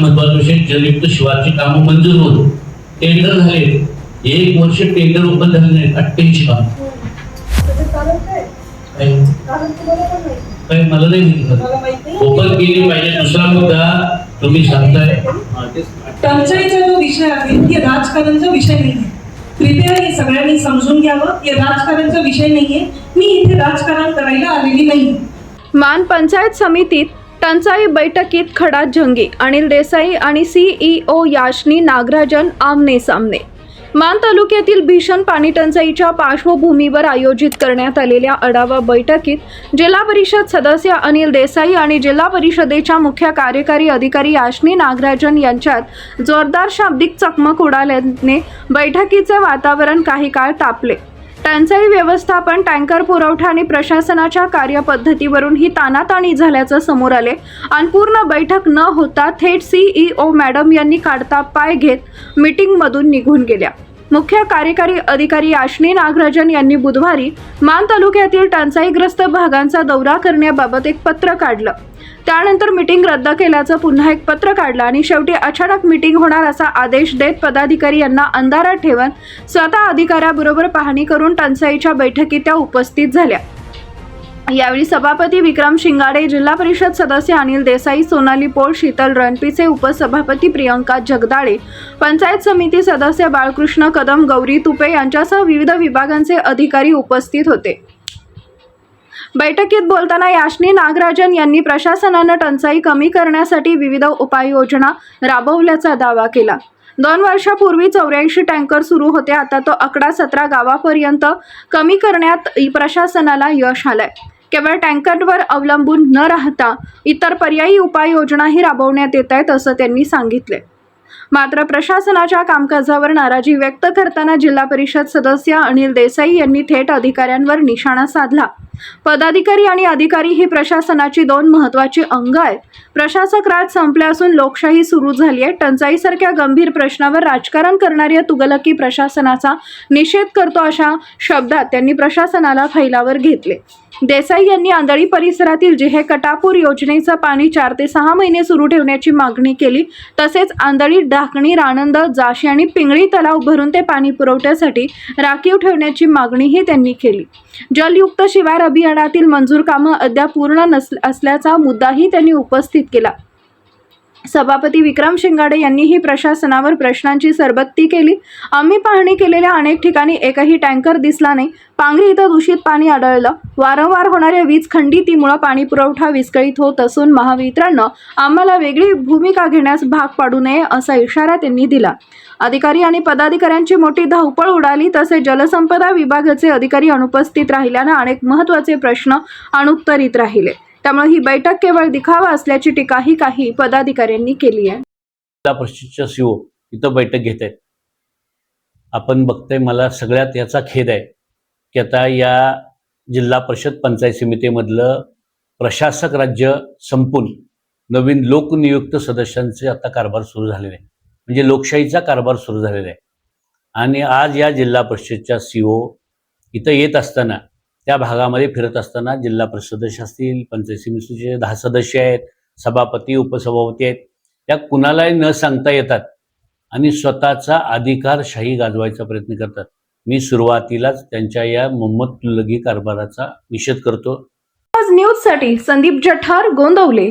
सगळ्यात महत्वाचा विषय जलयुक्त शिवारची कामं मंजूर होऊन टेंडर झाले, 1 वर्ष टेंडर ओपन झाले नाही, 88 काम. काही मला नाही माहिती, ओपन केली पाहिजे. दुसरा मुद्दा तुम्ही सांगताय टंचाईचा जो विषय आहे हे राजकारणचा विषय नाही आहे. कृपया हे सगळ्यांनी समजून घ्यावं, हे राजकारणचा विषय नाहीये. मी इथे राजकारण करायला आलेली नाही. मान पंचायत समितीत टंचाई बैठकीत खडाजंगी, अनिल देसाई आणि CEO याशनी नागराजन आमने सामने. मान तालुक्यातील भीषण पाणी टंचाईच्या पार्श्वभूमीवर आयोजित करण्यात आलेल्या आढावा बैठकीत जिल्हा परिषद सदस्य अनिल देसाई आणि जिल्हा परिषदेच्या मुख्य कार्यकारी अधिकारी याशनी नागराजन यांच्यात जोरदार शाब्दिक चकमक उडाल्याने बैठकीचे वातावरण काही काळ तापले. टंचाई व्यवस्थापन, टँकर पुरवठा आणि प्रशासनाच्या कार्यपद्धतीवरून ही तानाताणी झाल्याचं समोर आले आणि पूर्ण बैठक न होता थेट CEO मॅडम यांनी काढता पाय घेत मीटिंगमधून निघून गेल्या. मुख्य कार्यकारी अधिकारी याशनी नागराजन यांनी बुधवारी मान तालुक्यातील टंचाईग्रस्त भागांचा दौरा करण्याबाबत एक पत्र काढलं. त्यानंतर मीटिंग रद्द केल्याचं पुन्हा एक पत्र काढलं आणि शेवटी अचानक मीटिंग होणार असा आदेश देत पदाधिकारी यांना अंधारात ठेवून स्वतः अधिकाऱ्याबरोबर पाहणी करून टंचाईच्या बैठकीत त्या उपस्थित झाल्या. यावेळी सभापती विक्रम शिंगाडे, जिल्हा परिषद सदस्य अनिल देसाई, सोनाली पोळ, शीतल रणपिसे, उपसभापती प्रियंका जगदाळे, पंचायत समिती सदस्य बाळकृष्ण कदम, गौरी तुपे यांच्यासह विविध विभागांचे अधिकारी उपस्थित होते. बैठकीत बोलताना याशनी नागराजन यांनी प्रशासनानं टंचाई कमी करण्यासाठी विविध उपाययोजना राबवल्याचा दावा केला. 2 वर्षापूर्वी 84 टँकर सुरू होते, आता तो आकडा 17 गावापर्यंत कमी करण्यात प्रशासनाला यश आलंय. केवळ टँकरवर अवलंबून न राहता इतर पर्यायी उपाययोजनाही राबवण्यात येत आहेत असं त्यांनी सांगितले. मात्र प्रशासनाच्या कामकाजावर नाराजी व्यक्त करताना जिल्हा परिषद सदस्य अनिल देसाई यांनी थेट अधिकाऱ्यांवर निशाणा साधला. पदाधिकारी आणि अधिकारी ही प्रशासनाची 2 महत्त्वाची अंग आहेत. प्रशासक राज संपले असून लोकशाही सुरू झाली आहे. टंचाईसारख्या गंभीर प्रश्नावर राजकारण करणाऱ्या तुगलकी प्रशासनाचा निषेध करतो अशा शब्दात त्यांनी प्रशासनाला फैलावर घेतले. देसाई यांनी आंधळी परिसरातील जिहे कटापूर योजनेचं पाणी 4 ते 6 महिने सुरू ठेवण्याची मागणी केली. तसेच आंधळी, ढाकणी, राणंद, जाशी आणि पिंगळी तलाव भरून ते पाणी पुरवठ्यासाठी राखीव ठेवण्याची मागणीही त्यांनी केली. जलयुक्त शिवार अभियानातील मंजूर कामं अद्याप पूर्ण असल्याचा मुद्दाही त्यांनी उपस्थित केला. सभापती विक्रम शिंगाडे यांनीही प्रशासनावर प्रश्नांची सरबत्ती केली. आम्ही पाहणी केलेल्या अनेक ठिकाणी एकही टँकर दिसला नाही. पांगरी इथं दूषित पाणी आढळलं. वारंवार होणाऱ्या वीज खंडितीमुळे पाणी पुरवठा विस्कळीत होत असून महावितरणनं आम्हाला वेगळी भूमिका घेण्यास भाग पाडू नये असा इशारा त्यांनी दिला. अधिकारी आणि पदाधिकाऱ्यांची मोठी धावपळ उडाली. तसेच जलसंपदा विभागाचे अधिकारी अनुपस्थित राहिल्यानं अनेक महत्त्वाचे प्रश्न अनुत्तरित राहिले. त्यामुळे ही बैठक केवळ दिखावा असल्याची टीकाही काही पदाधिकाऱ्यांनी केली आहे. जिल्हा परिषदच्या CEO इथं बैठक घेत आहेत. आपण बघतोय, मला सगळ्यात याचा खेद आहे की आता या जिल्हा परिषद पंचायत समितीमधलं प्रशासक राज्य संपून नवीन लोकनियुक्त सदस्यांचे आता कारभार सुरू झालेले आहे. म्हणजे लोकशाहीचा कारभार सुरू झालेला आहे. आणि आज या जिल्हा परिषदच्या CEO इथं येत असताना, त्या भागामध्ये फिरत असताना जिल्हा परिषद सदस्य असतील, पंचायत समितीचे 10 सदस्य आहेत, सभापती, उपसभापती आहेत, त्या कुणालाही न सांगता येतात आणि स्वतःचा अधिकारशाही गाजवायचा प्रयत्न करतात. मी सुरुवातीलाच त्यांच्या या मोहम्मद तुगलकी कारभाराचा निषेध करतो. आज न्यूजसाठी संदीप जठार, गोंदवले.